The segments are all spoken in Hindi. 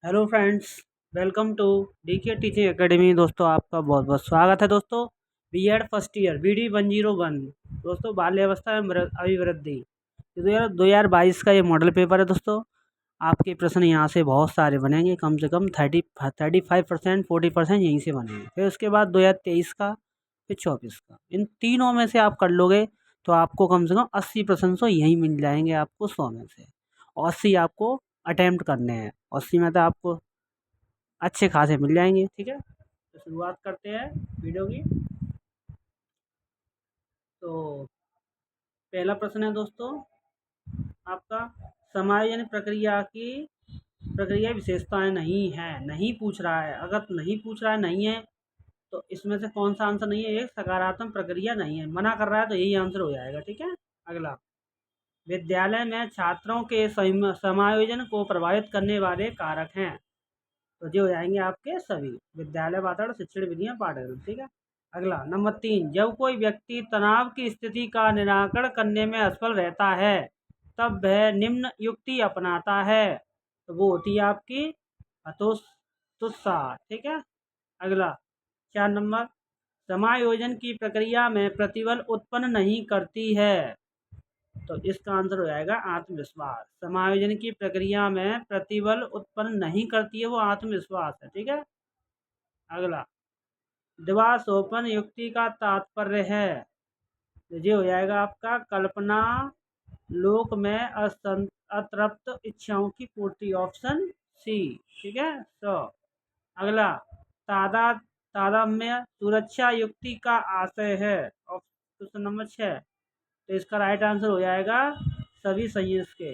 Hello friends, welcome to DK teaching academy. दोस्तों, आपका बहुत बहुत स्वागत है। दोस्तों, बीएड फर्स्ट ईयर BD 101 दोस्तों, बाल्य अवस्था में अभिवृद्धि 2022 का ये मॉडल पेपर है। दोस्तों, आपके प्रश्न यहाँ से बहुत सारे बनेंगे, कम से कम 35%, 40% यहीं से बनेंगे। फिर उसके बाद 2023 का, फिर 24 का। इन तीनों में से आप कर लोगे तो आपको कम से कम 80% तो यहीं मिल जाएंगे आपको 100 में से। और 80 आपको अटेम्प्ट करने हैं। 80 में तो आपको अच्छे खासे मिल जाएंगे। ठीक है, तो शुरुआत करते हैं वीडियो की। तो पहला प्रश्न है दोस्तों आपका, समायोजन प्रक्रिया विशेषताएं नहीं है। नहीं पूछ रहा है, अगर नहीं पूछ रहा है नहीं है तो इसमें से कौन सा आंसर नहीं है? एक सकारात्मक प्रक्रिया नहीं है। मना कर रहा है तो यही आंसर हो जाएगा। ठीक है, अगला, विद्यालय में छात्रों के समायोजन को प्रभावित करने वाले कारक हैं। तो जो हो जाएंगे आपके सभी, विद्यालय वातावरण, शिक्षण विधियां, पाठ्यक्रम। ठीक है, अगला नंबर 3, जब कोई व्यक्ति तनाव की स्थिति का निराकरण करने में असफल रहता है तब वह निम्न युक्ति अपनाता है। तो वो होती है आपकी हतोत्साह। ठीक है, अगला 4 नंबर, समायोजन की प्रक्रिया में प्रतिबल उत्पन्न नहीं करती है। तो इसका आंसर हो जाएगा आत्मविश्वास। समायोजन की प्रक्रिया में प्रतिबल उत्पन्न नहीं करती है, वो आत्मविश्वास है। ठीक है, अगला, दिवास्वप्न युक्ति का तात्पर्य है। तो ये हो जाएगा आपका कल्पना लोक में अतृप्त इच्छाओं की पूर्ति, ऑप्शन सी। ठीक है, तो अगला, तादाद तादात्म्य सुरक्षा युक्ति का आशय है, ऑप्शन नंबर 6। तो इसका राइट आंसर हो जाएगा सभी सही है इसके।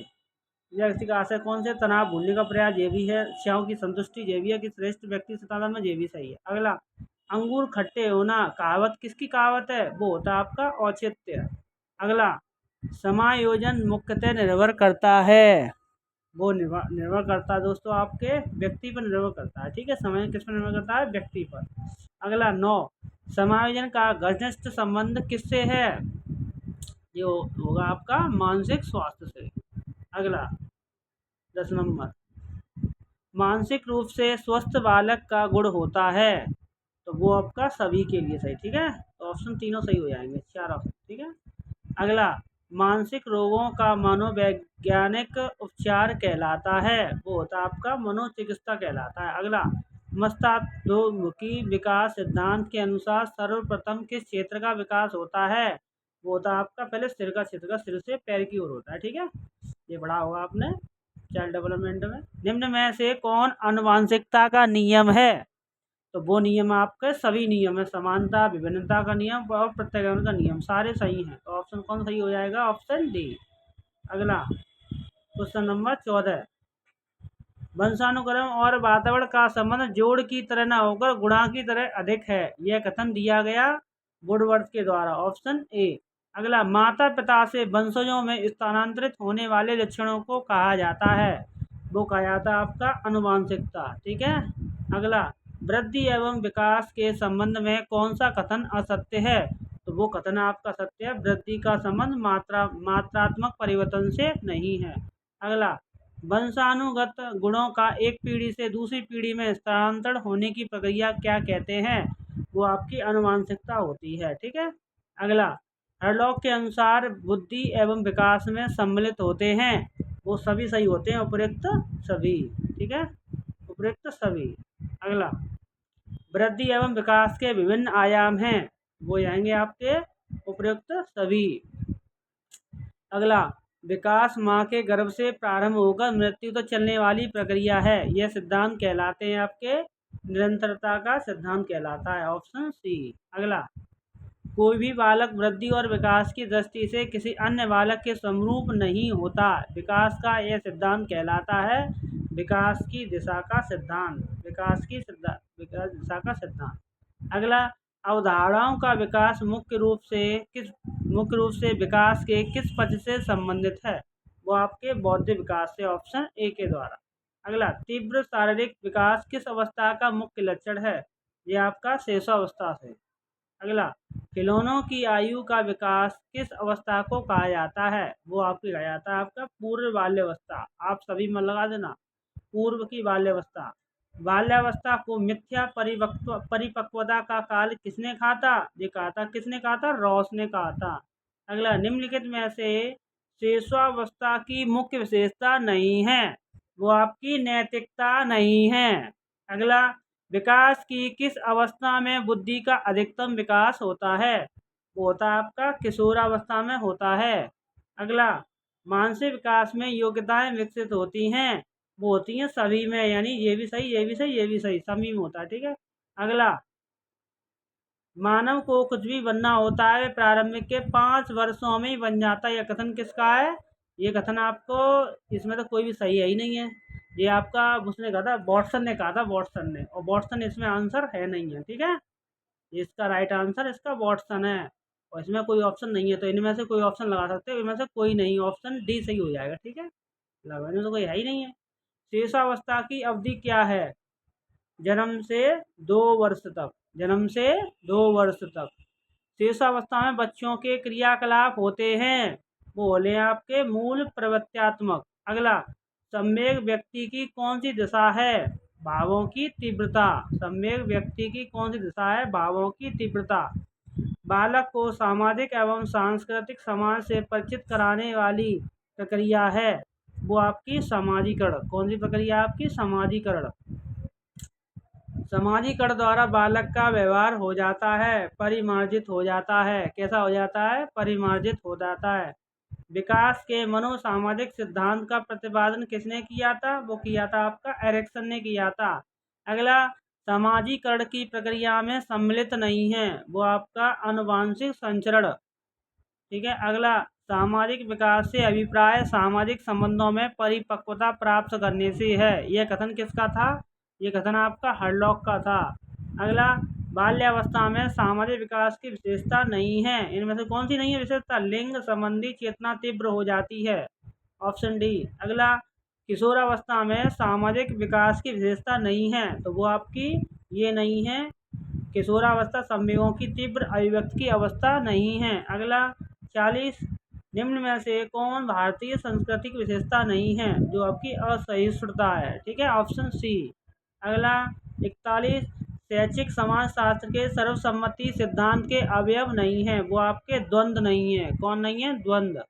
व्यक्ति का आशय कौन से? तनाव भूलने का प्रयास, ये भी है। इच्छाओं की संतुष्टि, ये भी है। कि श्रेष्ठ व्यक्ति से तादाद में, ये भी सही है। अगला, अंगूर खट्टे होना कहावत किसकी कहावत है? वो होता है आपका औचित्य। अगला, समायोजन मुख्यतः निर्भर करता है, वो निर्भर करता है दोस्तों आपके व्यक्ति पर निर्भर करता है। ठीक है, समायोजन किस पर निर्भर करता है? व्यक्ति पर। अगला 9, समायोजन का घनिष्ठ संबंध किससे है? ये होगा आपका मानसिक स्वास्थ्य से। अगला 10 नंबर, मानसिक रूप से स्वस्थ बालक का गुण होता है। तो वो आपका सभी के लिए सही। ठीक है, तो ऑप्शन तीनों सही हो जाएंगे, 4 ऑप्शन। ठीक है, अगला, मानसिक रोगों का मनोवैज्ञानिक उपचार कहलाता है। वो होता है आपका मनोचिकित्सा कहलाता है। अगला, मस्तिष्कोन्मुखी विकास सिद्धांत के अनुसार सर्वप्रथम किस क्षेत्र का विकास होता है? वो होता है आपका पहले सिर का क्षेत्र का, सिर से पैर की ओर होता है। ठीक है, ये पढ़ा होगा आपने चाइल्ड डेवलपमेंट में। निम्न में से कौन आनुवांशिकता का नियम है? तो वो नियम आपके सभी नियम है, समानता, विभिन्नता का नियम और प्रत्यावर्तन का नियम, सारे सही हैं। तो ऑप्शन कौन सही हो जाएगा? Option D. अगला क्वेश्चन नंबर 14, वंशानुक्रम और वातावरण का संबंध जोड़ की तरह न होकर गुणा की तरह अधिक है, यह कथन दिया गया वुडवर्थ के द्वारा, ऑप्शन ए। अगला, माता पिता से वंशजों में स्थानांतरित होने वाले लक्षणों को कहा जाता है। वो कहा जाता है आपका अनुवांशिकता। ठीक है, अगला, वृद्धि एवं विकास के संबंध में कौन सा कथन असत्य है? तो वो कथन आपका सत्य है, वृद्धि का संबंध मात्रात्मक परिवर्तन से नहीं है। अगला, वंशानुगत गुणों का एक पीढ़ी से दूसरी पीढ़ी में स्थानांतरण होने की प्रक्रिया क्या कहते हैं? वो आपकी अनुवांशिकता होती है। ठीक है, अगला, हरलॉक के अनुसार बुद्धि एवं विकास में सम्मिलित होते हैं। वो सभी सही होते हैं, उपयुक्त सभी। ठीक है, उपयुक्त सभी। अगला, वृद्धि एवं विकास के विभिन्न आयाम हैं। वो आएंगे आपके उपयुक्त सभी। अगला, विकास माँ के गर्भ से प्रारंभ होकर मृत्यु तक चलने वाली प्रक्रिया है। यह सिद्धांत कहलाते हैं आपके निरंतरता का सिद्धांत कहलाता है, ऑप्शन सी। अगला, कोई भी बालक वृद्धि और विकास की दृष्टि से किसी अन्य बालक के समरूप नहीं होता। विकास का यह सिद्धांत कहलाता है विकास की दिशा का सिद्धांत, विकास दिशा का सिद्धांत। अगला, अवधारणाओं का विकास मुख्य रूप से विकास के किस पक्ष से संबंधित है? वो आपके बौद्धिक विकास से, ऑप्शन ए के द्वारा। अगला, तीव्र शारीरिक विकास किस अवस्था का मुख्य लक्षण है? ये आपका शैशवावस्था से। अगला, खिलौनों की आयु का विकास किस अवस्था को कहा जाता है? वो आपकी कहा जाता है आपका पूर्व बाल्यावस्था। आप सभी में लगा देना, पूर्व की बाल्यावस्था। बाल्यावस्था को मिथ्या परिपक्वता का काल किसने कहा था? ये कहा था, किसने कहा था? रॉस ने कहा था। अगला, निम्नलिखित में से शिशुअवस्था की मुख्य विशेषता नहीं है, वो आपकी नैतिकता नहीं है। अगला, विकास की किस अवस्था में बुद्धि का अधिकतम विकास होता है? वो होता है आपका किशोरावस्था में होता है। अगला, मानसिक विकास में योग्यताएं विकसित होती हैं, वो होती हैं सभी में, यानी ये भी सही, ये भी सही, ये भी सही, सभी में होता है। ठीक है। अगला, मानव को कुछ भी बनना होता है प्रारंभिक के 5 वर्षों में ही बन जाता है। यह कथन किसका है? ये कथन आपको, इसमें तो कोई भी सही है ही नहीं है। ये आपका उसने कहा था, वॉटसन ने कहा था, वॉटसन ने, और वॉटसन इसमें आंसर है नहीं है। ठीक है। इसका राइट आंसर इसका वॉटसन है, और इसमें कोई ऑप्शन नहीं है, तो इनमें से कोई ऑप्शन लगा सकते हो, इनमें से कोई नहीं, ऑप्शन डी सही हो जाएगा। ठीक है। लगाने तो कोई है ही नहीं है। शेषावस्था की अवधि क्या है? जन्म से 2 वर्ष तक, जन्म से 2 वर्ष तक शेषावस्था में बच्चों के क्रियाकलाप होते हैं, वो बोले आपके मूल प्रवृत्त्यात्मक। अगला, सम्यक व्यक्ति की कौन सी दिशा है? भावों की तीव्रता। सम्यक व्यक्ति की कौन सी दिशा है? भावों की तीव्रता। बालक को सामाजिक एवं सांस्कृतिक समाज से परिचित कराने वाली प्रक्रिया है, वो आपकी समाजीकरण। कौन सी प्रक्रिया? आपकी समाजीकरण। समाजीकरण द्वारा बालक का व्यवहार हो जाता है, परिमार्जित हो जाता है। कैसा हो जाता है? परिमार्जित हो जाता है। विकास के मनोसामाजिक सिद्धांत का प्रतिपादन किसने किया था? वो किया था आपका एरिक्सन ने किया था। अगला, समाजीकरण की प्रक्रिया में सम्मिलित नहीं है, वो आपका आनुवांशिक संचरण। ठीक है। अगला, सामाजिक विकास से अभिप्राय सामाजिक संबंधों में परिपक्वता प्राप्त करने से है। यह कथन किसका था? ये कथन आपका हरलॉक का था। अगला, बाल्यावस्था में सामाजिक विकास की विशेषता नहीं है, इनमें से कौन सी नहीं है विशेषता? लिंग संबंधी चेतना तीव्र हो जाती है, ऑप्शन डी। अगला, किशोरावस्था में सामाजिक विकास की विशेषता नहीं है, तो वो आपकी ये नहीं है, किशोरावस्था संवेगों की तीव्र अभिव्यक्ति की अवस्था नहीं है। अगला, 40, निम्न में से कौन भारतीय संस्कृति की विशेषता नहीं है? जो आपकी असहिष्णुता है। ठीक है, ऑप्शन सी। अगला, 41, शैक्षिक समाजशास्त्र के सर्वसम्मति सिद्धांत के अवयव नहीं है, वो आपके द्वंद्व नहीं है। कौन नहीं है? द्वंद्व।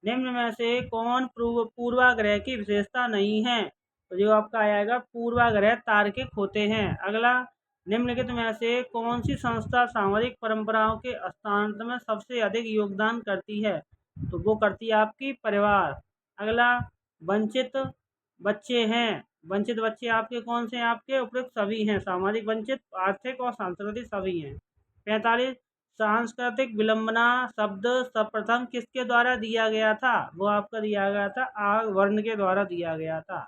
निम्न में से कौन पूर्वाग्रह की विशेषता नहीं है? तो जो आपका आएगा पूर्वाग्रह तार्किक होते हैं। अगला, निम्नलिखित में से कौन सी संस्था सामाजिक परंपराओं के हस्तांतरण में सबसे अधिक योगदान करती है? तो वो करती है आपकी परिवार। अगला, वंचित बच्चे हैं, वंचित बच्चे आपके कौन से हैं? आपके उपयुक्त सभी हैं, सामाजिक वंचित, आर्थिक और सांस्कृतिक सभी हैं। 45, सांस्कृतिक विलंबना शब्द सर्वप्रथम किसके द्वारा दिया गया था? वो आपका दिया गया था आग वर्ण के द्वारा दिया गया था।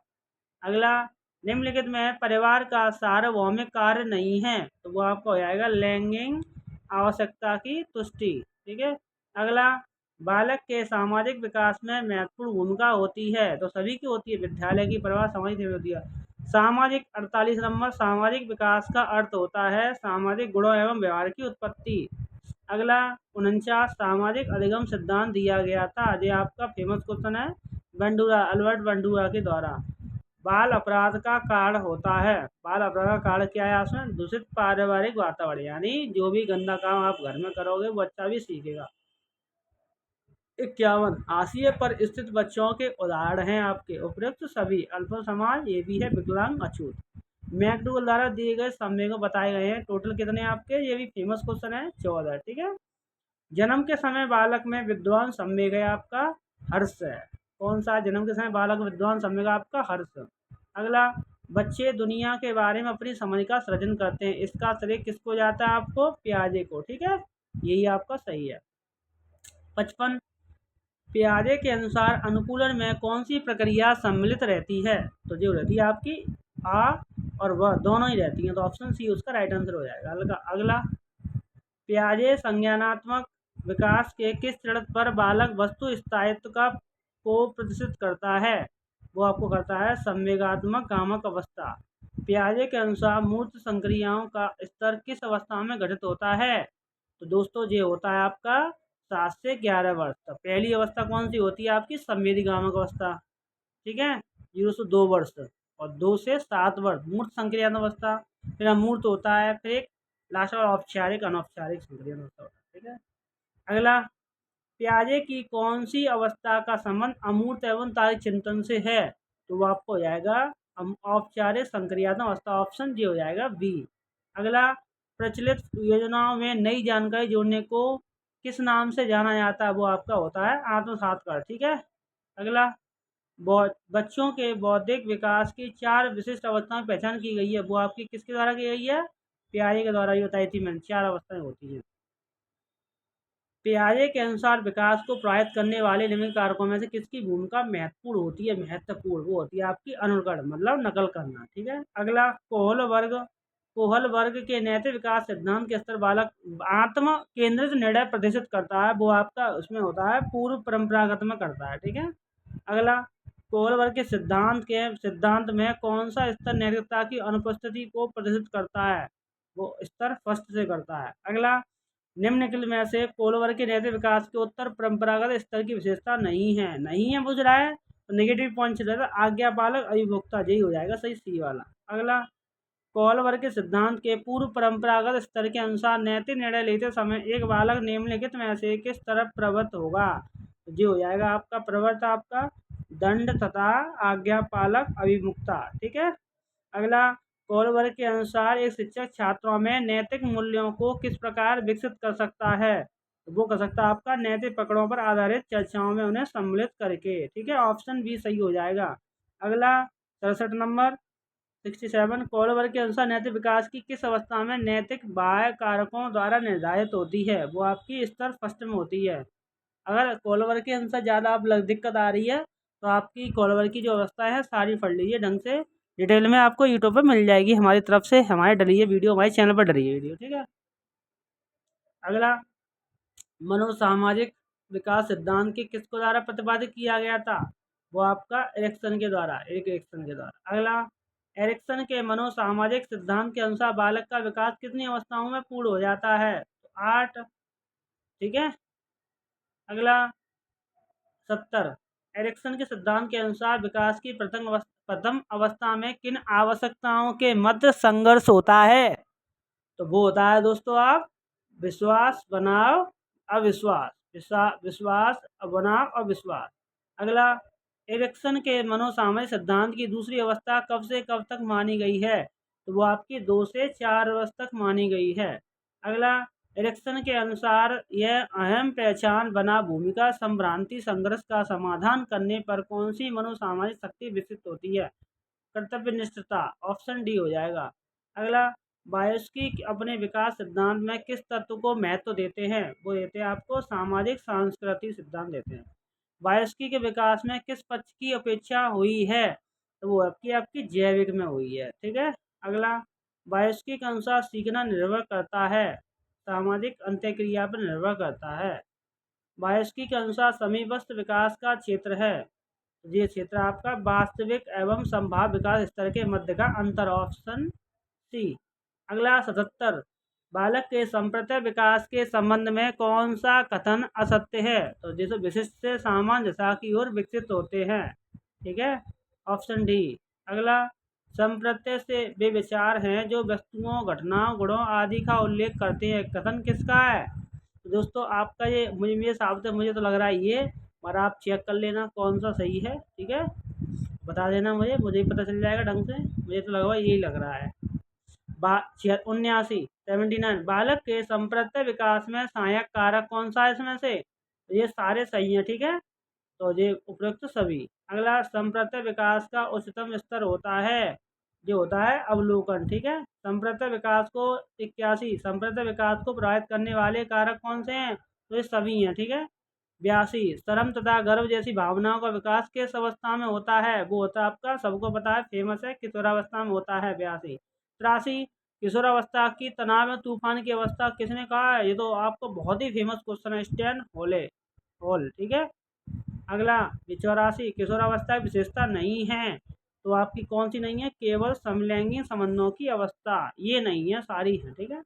अगला, निम्नलिखित में परिवार का सार्वभौमिक कार्य नहीं है, तो वो आपका हो जाएगा लैंगिक आवश्यकता की तुष्टि। ठीक है। अगला, बालक के सामाजिक विकास में महत्वपूर्ण भूमिका होती है, तो सभी की होती है, विद्यालय की, परिवार, सामाजिक होती है। सामाजिक 48 नंबर, सामाजिक विकास का अर्थ होता है सामाजिक गुणों एवं व्यवहार की उत्पत्ति। अगला, 49, सामाजिक अधिगम सिद्धांत दिया गया था, ये आपका फेमस क्वेश्चन है, बंडूरा, अल्बर्ट बंडूरा के द्वारा। बाल अपराध का कारण होता है, बाल अपराध का कारण क्या है? उसमें दूषित पारिवारिक वातावरण, यानी जो भी गंदा काम आप घर में करोगे वो बच्चा भी सीखेगा। 51, हाशिए पर स्थित बच्चों के उदाहरण हैं आपके उपयुक्त सभी, अल्पसमाज, ये भी है विकलांग, अछूत। मैकडूगल द्वारा दिए गए संवेगों बताए गए हैं, टोटल कितने आपके? ये भी फेमस क्वेश्चन है, 14। ठीक है। जन्म के समय बालक में विद्वान संवेग है आपका हर्ष है। कौन सा? जन्म के समय बालक विद्वान संवेग आपका हर्ष। अगला, बच्चे दुनिया के बारे में अपनी समझ का सृजन करते हैं, इसका श्रेय किसको जाता है? आपको पियाजे को। ठीक है, यही आपका सही है। 55, पियाजे के अनुसार अनुकूलन में कौन सी प्रक्रिया सम्मिलित रहती है? तो जो रहती है आपकी आ और वह दोनों ही रहती हैं, तो ऑप्शन सी उसका राइट आंसर हो जाएगा। अगला, पियाजे संज्ञानात्मक विकास के किस चरण पर बालक वस्तु स्थायित्व को प्रदर्शित करता है? वो आपको करता है संवेगात्मक कामक अवस्था। पियाजे के अनुसार मूर्त संक्रियाओं का स्तर किस अवस्था में घटित होता है? तो दोस्तों ये होता है आपका 7 से 11 वर्ष तक। पहली अवस्था कौन सी होती है आपकी? संवेदी कामक अवस्था। ठीक है, 0 से 2 वर्ष तक। और 2 से 7 वर्ष मूर्त संक्रियात्मक अवस्था, फिर अमूर्त होता है, फिर एक लास्ट और औपचारिक अनौपचारिक संक्रियात्मक अवस्था होता है। ठीक है, अगला, प्याजे की कौन सी अवस्था का संबंध अमूर्त एवं तार्किक चिंतन से है? तो वो आपको हो जाएगा औपचारिक संक्रियात्मक अवस्था, ऑप्शन डी हो जाएगा बी। अगला, प्रचलित योजनाओं में नई जानकारी जोड़ने को किस नाम से जाना जाता है? वो आपका होता है आत्मसात। ठीक है, अगला, बच्चों के बौद्धिक विकास की 4 विशिष्ट अवस्थाओं की पहचान की गई है, वो आपकी किसके द्वारा की गई है? प्याजे के द्वारा। ये बताई थी मैंने, 4 अवस्थाएं होती हैं। पियाजे के अनुसार विकास को प्रभावित करने वाले निम्न कारकों में से किसकी भूमिका महत्वपूर्ण होती है? महत्वपूर्ण वो होती है आपकी अनुकरण, मतलब नकल करना। ठीक है, अगला, कोहल वर्ग के नैतिक विकास सिद्धांत के स्तर बालक आत्म केंद्रित निर्णय प्रदर्शित करता है, वो आपका उसमें होता है पूर्व परंपरागत में करता है। ठीक है, अगला, कोहल वर्ग के सिद्धांत में कौन सा स्तर नैतिकता की अनुपस्थिति को प्रदर्शित करता है? वो स्तर फर्स्ट से करता है। अगला, निम्नलिखित में से कोलवर के नैतिक विकास के उत्तर परंपरागत स्तर की विशेषता नहीं है पूछ रहा है, तो नेगेटिव पॉइंट चलेगा, आज्ञापालक अभिभोक्ता, यही हो जाएगा सही, सी वाला। अगला, कोलवर के सिद्धांत के पूर्व परंपरागत स्तर के अनुसार नैतिक निर्णय लेते समय एक बालक निम्नलिखित में से किस तरफ प्रवृत्त होगा? तो ये हो जाएगा आपका प्रवृत्त, आपका दंड तथा आज्ञापालक अभिमुखता। ठीक है, अगला, कोलवर के अनुसार एक शिक्षक छात्रों में नैतिक मूल्यों को किस प्रकार विकसित कर सकता है? तो वो कर सकता है आपका नैतिक पकड़ों पर आधारित चर्चाओं में उन्हें सम्मिलित करके। ठीक है, ऑप्शन बी सही हो जाएगा। अगला, 67 नंबर, 67, कोलवर के अनुसार नैतिक विकास की किस अवस्था में नैतिक बाह्य कारकों द्वारा निर्धारित होती है? वो आपकी स्तर फर्स्ट में होती है। अगर कोलवर के अनुसार ज़्यादा आप दिक्कत आ रही है तो आपकी कोलवर की जो अवस्था है सारी पढ़ लीजिए ढंग से, डिटेल में आपको यूट्यूब पर मिल जाएगी, हमारी तरफ से हमारे डली है वीडियो, हमारे चैनल पर डली है वीडियो। ठीक है, अगला, मनोसामाजिक विकास सिद्धांत के किसको द्वारा प्रतिपादित किया गया था? वो आपका एरिक्सन के द्वारा, अगला, एरिक्सन के मनोसामाजिक सिद्धांत के अनुसार बालक का विकास कितनी अवस्थाओं में पूर्ण हो जाता है? तो 8। ठीक है, अगला, 70, एरिक्सन के सिद्धांत के अनुसार विकास की प्रथम अवस्था में किन आवश्यकताओं के मध्य संघर्ष होता है? तो वो होता है दोस्तों आप विश्वास बनाम अविश्वास, विश्वास बनाम अविश्वास। अगला, एरिक्सन के मनोसामाजिक सिद्धांत की दूसरी अवस्था कब से कब तक मानी गई है? तो वो आपकी 2 से 4 वर्ष तक मानी गई है। अगला, एरिक्सन के अनुसार यह अहम पहचान बना भूमिका संभ्रांति संघर्ष का समाधान करने पर कौन सी मनोसामाजिक शक्ति विकसित होती है? कर्तव्यनिष्ठता, ऑप्शन डी हो जाएगा। अगला, बायोस्की अपने विकास सिद्धांत में किस तत्व को महत्व देते हैं? वो देते हैं आपको सामाजिक सांस्कृतिक सिद्धांत देते हैं। बायोस्की के विकास में किस पक्ष की अपेक्षा हुई है? तो वो आपकी जैविक में हुई है। ठीक है, अगला, बायोस्की के अनुसार सीखना निर्भर करता है, सामाजिक अंत्यक्रिया पर निर्भर करता है। बायोस्की के अनुसार समीपस्थ विकास का क्षेत्र है, ये क्षेत्र आपका वास्तविक एवं संभाव्य विकास स्तर के मध्य का अंतर, ऑप्शन सी। अगला, 77, बालक के संप्रत्य विकास के संबंध में कौन सा कथन असत्य है? तो जैसे विशिष्ट से सामान्य दिशा की ओर विकसित होते हैं। ठीक है, ऑप्शन डी। अगला, संप्रत्य से वे विचार हैं जो वस्तुओं, घटनाओं, गुणों आदि का उल्लेख करते हैं, कथन किसका है? तो दोस्तों आपका ये मुझे मेरे हिसाब से मुझे तो लग रहा है ये, और आप चेक कर लेना कौन सा सही है। ठीक है, बता देना मुझे ही पता चल जाएगा ढंग से, मुझे तो लगा यही लग रहा है। 79, बालक के संप्रत्य विकास में सहायक कारक कौन सा है इसमें से? तो ये सारे सही हैं। ठीक है, तो ये उपयुक्त सभी। अगला, संप्रत्य विकास का उच्चतम स्तर होता है, जो होता है अवलोकन। ठीक है, संप्रत्य विकास को 81, संप्रत्य विकास को प्रभावित करने वाले कारक कौन से हैं? तो ये सभी हैं। ठीक है, 82, शर्म तथा गर्व जैसी भावनाओं का विकास किस अवस्था में होता है? वो होता है आपका, सबको पता है, फेमस है, किशोरावस्था में होता है। 82, 83, किशोरावस्था की तनाव में तूफान की अवस्था किसने कहा है? ये तो आपको बहुत ही फेमस क्वेश्चन है, स्टैन हॉल। ठीक है, अगला, 84, किशोरावस्था की विशेषता नहीं है, तो आपकी कौन सी नहीं है? केवल समलैंगिक संबंधों की अवस्था, ये नहीं है, सारी है। ठीक है,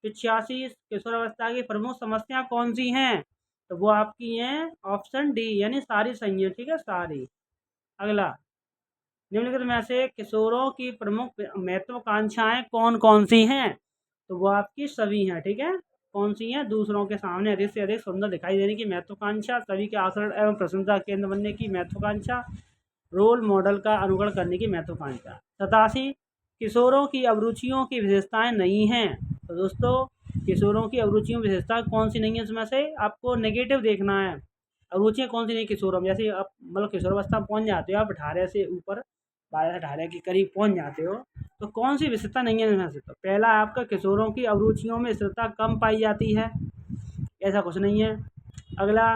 85, किशोरावस्था की प्रमुख समस्या कौन सी हैं? तो वो आपकी हैं ऑप्शन डी, यानी सारी सही है। ठीक है, सारी। अगला, निम्नलिखित में से किशोरों की प्रमुख महत्वाकांक्षाएं कौन कौन सी हैं? तो वो आपकी सभी हैं, ठीक है। कौन सी हैं? दूसरों के सामने अधिक से अधिक सुंदर दिखाई देने की महत्वाकांक्षा, सभी के आकर्षण एवं प्रशंसा के केंद्र बनने की महत्वाकांक्षा, रोल मॉडल का अनुकरण करने की महत्वाकांक्षा। 87 किशोरों की अभिरुचियों की विशेषताएं नहीं हैं। तो दोस्तों किशोरों की अभिरुचियों की विशेषता कौन सी नहीं है? इसमें से आपको नेगेटिव देखना है। अभिरुचियाँ कौन सी नहीं किशोरों में? जैसे आप मतलब किशोरावस्था में पहुँच जाते हो आप 18 से ऊपर, 12 से 18 के करीब पहुँच जाते हो, तो कौन सी विशेषता नहीं है इनमें से? तो पहला आपका किशोरों की अभिरुचियों में स्थिरता कम पाई जाती है, ऐसा कुछ नहीं है। अगला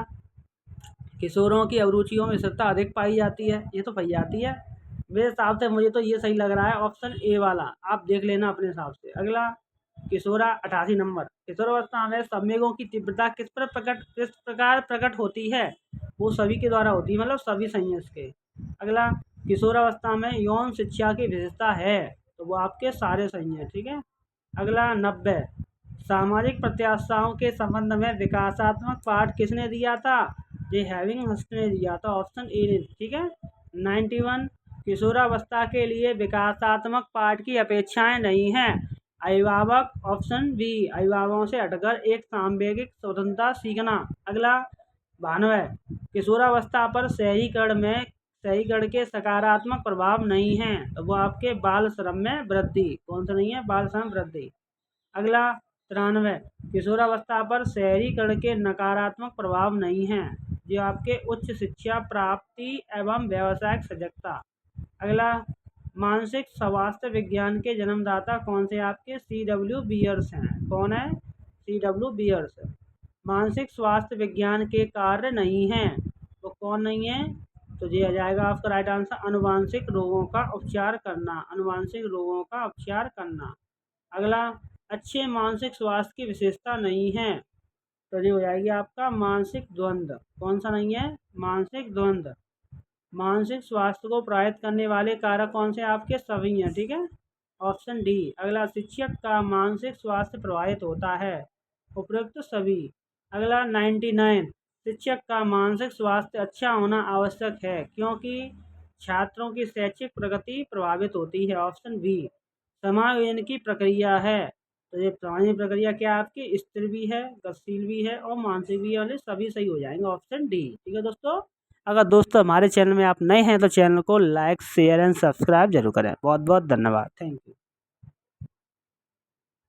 किशोरों की अभिरुचियों में स्थिरता अधिक पाई जाती है, ये तो पाई जाती है। मेरे हिसाब से मुझे तो ये सही लग रहा है ऑप्शन ए वाला, आप देख लेना अपने हिसाब से। अगला किशोरा 88 नंबर, किशोरावस्था में संवेगों की तीव्रता किस प्रकार प्रकट होती है? वो सभी के द्वारा होती है, मतलब सभी सही है इसके। अगला किशोरावस्था में यौन शिक्षा की विशेषता है, तो वो आपके सारे सही हैं, ठीक है। अगला 90 सामाजिक प्रत्याशाओं के संबंध में विकासात्मक पाठ किसने दिया था? ये हैविंग हस्ट ने दिया था, ऑप्शन ए ने, ठीक है। 91 किशोरावस्था के लिए विकासात्मक पाठ की अपेक्षाएं नहीं हैं, अभिभावक, ऑप्शन बी, अभिभावकों से हटकर एक सांवेगिक स्वतंत्रता सीखना। अगला 92 किशोरावस्था पर शहरीकरण के सकारात्मक प्रभाव नहीं हैं, तो वो आपके बाल श्रम में वृद्धि, कौन सा नहीं है? बाल श्रम वृद्धि। अगला 93 किशोरावस्था पर शहरीकरण के नकारात्मक प्रभाव नहीं हैं, जो आपके उच्च शिक्षा प्राप्ति एवं व्यावसायिक सजगता। अगला मानसिक स्वास्थ्य विज्ञान के जन्मदाता कौन से? आपके C.W. बियर्स हैं। कौन है? C.W. बियर्स। मानसिक स्वास्थ्य विज्ञान के कार्य नहीं हैं, तो कौन नहीं है? तो ये आ जाएगा आपका राइट आंसर, अनुवांशिक रोगों का उपचार करना, अनुवांशिक रोगों का उपचार करना। अगला अच्छे मानसिक स्वास्थ्य की विशेषता नहीं है, तो ये हो जाएगी आपका मानसिक द्वंद्व। कौन सा नहीं है? मानसिक द्वंद्व। मानसिक स्वास्थ्य को प्रभावित करने वाले कारक कौन से? आपके सभी हैं, ठीक है, ऑप्शन डी। अगला शिक्षक का मानसिक स्वास्थ्य प्रभावित होता है, उपयुक्त सभी। अगला 99 शिक्षक का मानसिक स्वास्थ्य अच्छा होना आवश्यक है, क्योंकि छात्रों की शैक्षिक प्रगति प्रभावित होती है, ऑप्शन बी। समायोजन की प्रक्रिया है, तो ये समायोजन प्रक्रिया क्या आपकी? स्थिर भी है, गतिशील भी है और मानसिक भी है, वाले सभी सही हो जाएंगे, ऑप्शन डी, ठीक है दोस्तों। अगर दोस्तों हमारे चैनल में आप नए हैं तो चैनल को लाइक शेयर एंड सब्सक्राइब जरूर करें। बहुत बहुत धन्यवाद, थैंक यू।